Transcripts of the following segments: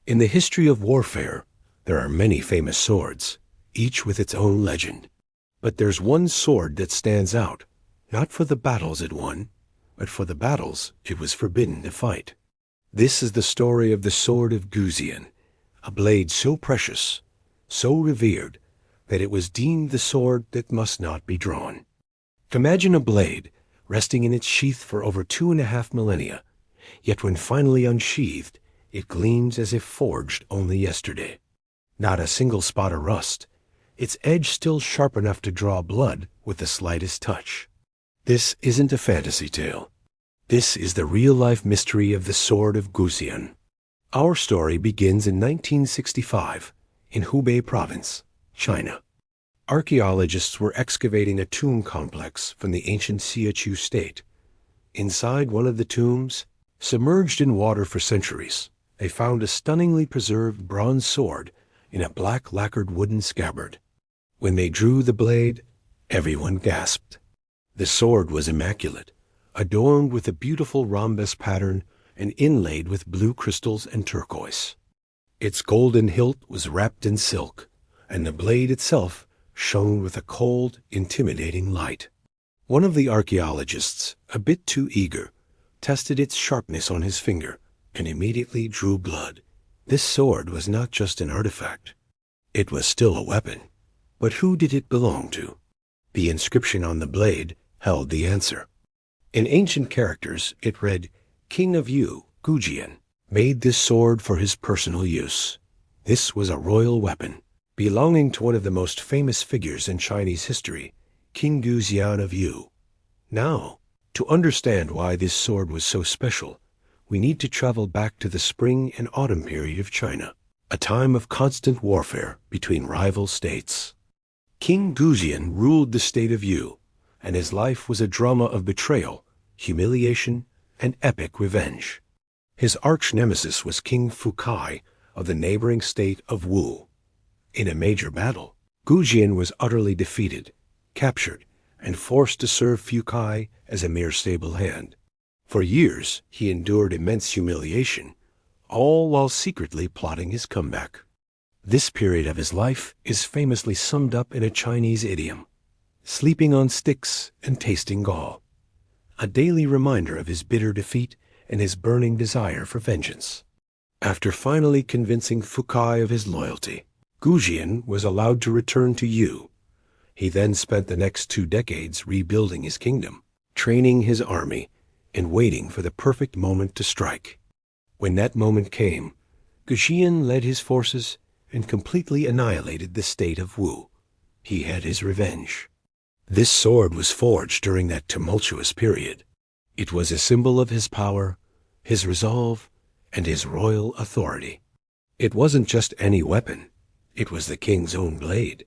In the history of warfare, there are many famous swords, each with its own legend. But there's one sword that stands out, not for the battles it won, but for the battles it was forbidden to fight. This is the story of the sword of Guzian, a blade so precious, so revered, that it was deemed the sword that must not be drawn. Imagine a blade resting in its sheath for over 2.5 millennia, yet when finally unsheathed, it gleams as if forged only yesterday. Not a single spot of rust, its edge still sharp enough to draw blood with the slightest touch. This isn't a fantasy tale. This is the real-life mystery of the sword of Guzian. Our story begins in 1965 in Hubei province, China. Archaeologists were excavating a tomb complex from the ancient Siachu state. Inside one of the tombs, submerged in water for centuries, they found a stunningly preserved bronze sword in a black lacquered wooden scabbard. When they drew the blade, everyone gasped. The sword was immaculate, adorned with a beautiful rhombus pattern and inlaid with blue crystals and turquoise. Its golden hilt was wrapped in silk, and the blade itself shone with a cold, intimidating light. One of the archaeologists, a bit too eager, tested its sharpness on his finger and immediately drew blood. This sword was not just an artifact. It was still a weapon. But who did it belong to? The inscription on the blade held the answer. In ancient characters, it read, "King of Yu, Gujian, made this sword for his personal use." This was a royal weapon, belonging to one of the most famous figures in Chinese history, King Guzian of Yu. Now, to understand why this sword was so special, we need to travel back to the spring and autumn period of China, a time of constant warfare between rival states. King Guzian ruled the state of Yu, and his life was a drama of betrayal, humiliation, and epic revenge. His arch-nemesis was King Fukai of the neighboring state of Wu. In a major battle, Guzian was utterly defeated, captured, and forced to serve Fukai as a mere stable hand. For years, he endured immense humiliation, all while secretly plotting his comeback. This period of his life is famously summed up in a Chinese idiom, "sleeping on sticks and tasting gall," a daily reminder of his bitter defeat and his burning desire for vengeance. After finally convincing Fukai of his loyalty, Guzian was allowed to return to Yu. He then spent the next 2 decades rebuilding his kingdom, training his army, and waiting for the perfect moment to strike. When that moment came, Guzian led his forces and completely annihilated the state of Wu. He had his revenge. This sword was forged during that tumultuous period. It was a symbol of his power, his resolve, and his royal authority. It wasn't just any weapon. It was the king's own blade.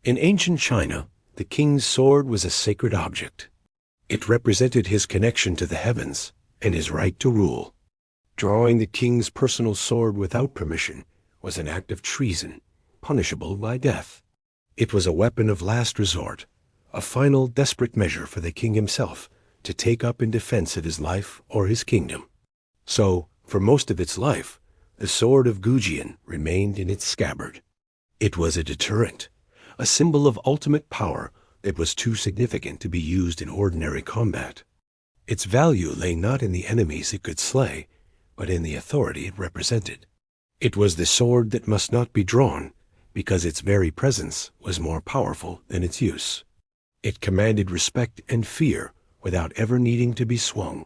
In ancient China, the king's sword was a sacred object. It represented his connection to the heavens and his right to rule. Drawing the king's personal sword without permission was an act of treason, punishable by death. It was a weapon of last resort, a final desperate measure for the king himself to take up in defense of his life or his kingdom. So, for most of its life, the sword of Guzian remained in its scabbard. It was a deterrent, a symbol of ultimate power that was too significant to be used in ordinary combat. Its value lay not in the enemies it could slay, but in the authority it represented. It was the sword that must not be drawn, because its very presence was more powerful than its use. It commanded respect and fear without ever needing to be swung.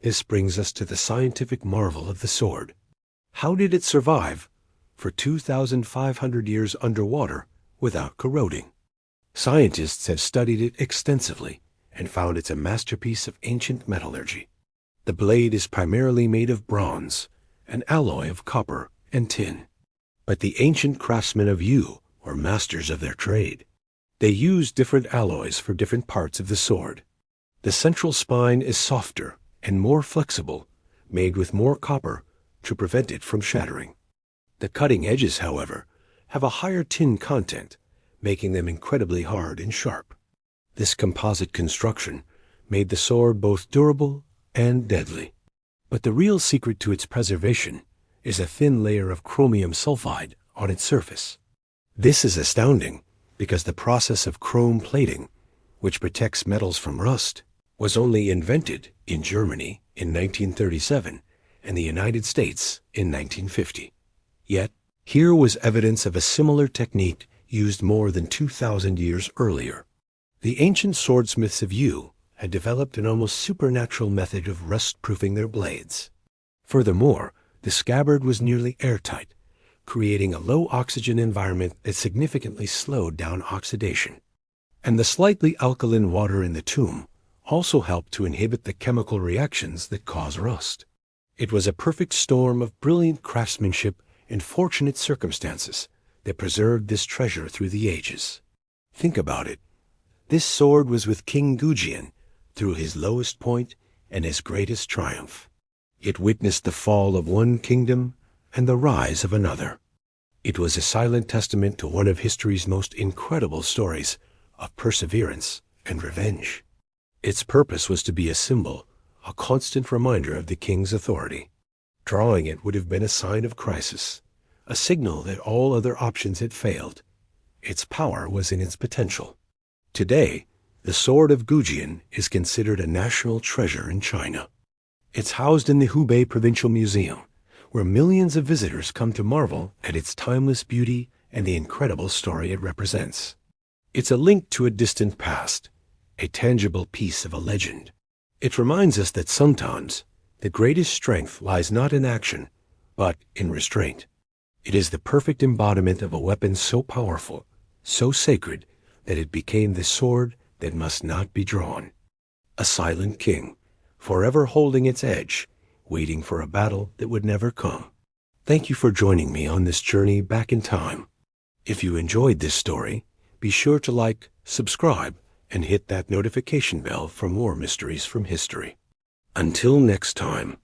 This brings us to the scientific marvel of the sword. How did it survive for 2,500 years underwater without corroding? Scientists have studied it extensively and found it's a masterpiece of ancient metallurgy. The blade is primarily made of bronze, an alloy of copper and tin. But the ancient craftsmen of Yu were masters of their trade. They used different alloys for different parts of the sword. The central spine is softer and more flexible, made with more copper to prevent it from shattering. The cutting edges, however, have a higher tin content, making them incredibly hard and sharp. This composite construction made the sword both durable and deadly. But the real secret to its preservation is a thin layer of chromium sulfide on its surface. This is astounding because the process of chrome plating, which protects metals from rust, was only invented in Germany in 1937 and the United States in 1950. Yet, here was evidence of a similar technique used more than 2,000 years earlier. The ancient swordsmiths of Yu had developed an almost supernatural method of rust-proofing their blades. Furthermore, the scabbard was nearly airtight, creating a low-oxygen environment that significantly slowed down oxidation. And the slightly alkaline water in the tomb also helped to inhibit the chemical reactions that cause rust. It was a perfect storm of brilliant craftsmanship and fortunate circumstances that preserved this treasure through the ages. Think about it. This sword was with King Gujian through his lowest point and his greatest triumph. It witnessed the fall of one kingdom and the rise of another. It was a silent testament to one of history's most incredible stories of perseverance and revenge. Its purpose was to be a symbol, a constant reminder of the king's authority. Drawing it would have been a sign of crisis, a signal that all other options had failed. Its power was in its potential. Today, the sword of Gujian is considered a national treasure in China. It's housed in the Hubei Provincial Museum, where millions of visitors come to marvel at its timeless beauty and the incredible story it represents. It's a link to a distant past, a tangible piece of a legend. It reminds us that sometimes the greatest strength lies not in action, but in restraint. It is the perfect embodiment of a weapon so powerful, so sacred, that it became the sword that must not be drawn. A silent king, forever holding its edge, waiting for a battle that would never come. Thank you for joining me on this journey back in time. If you enjoyed this story, be sure to like, subscribe, and hit that notification bell for more mysteries from history. Until next time.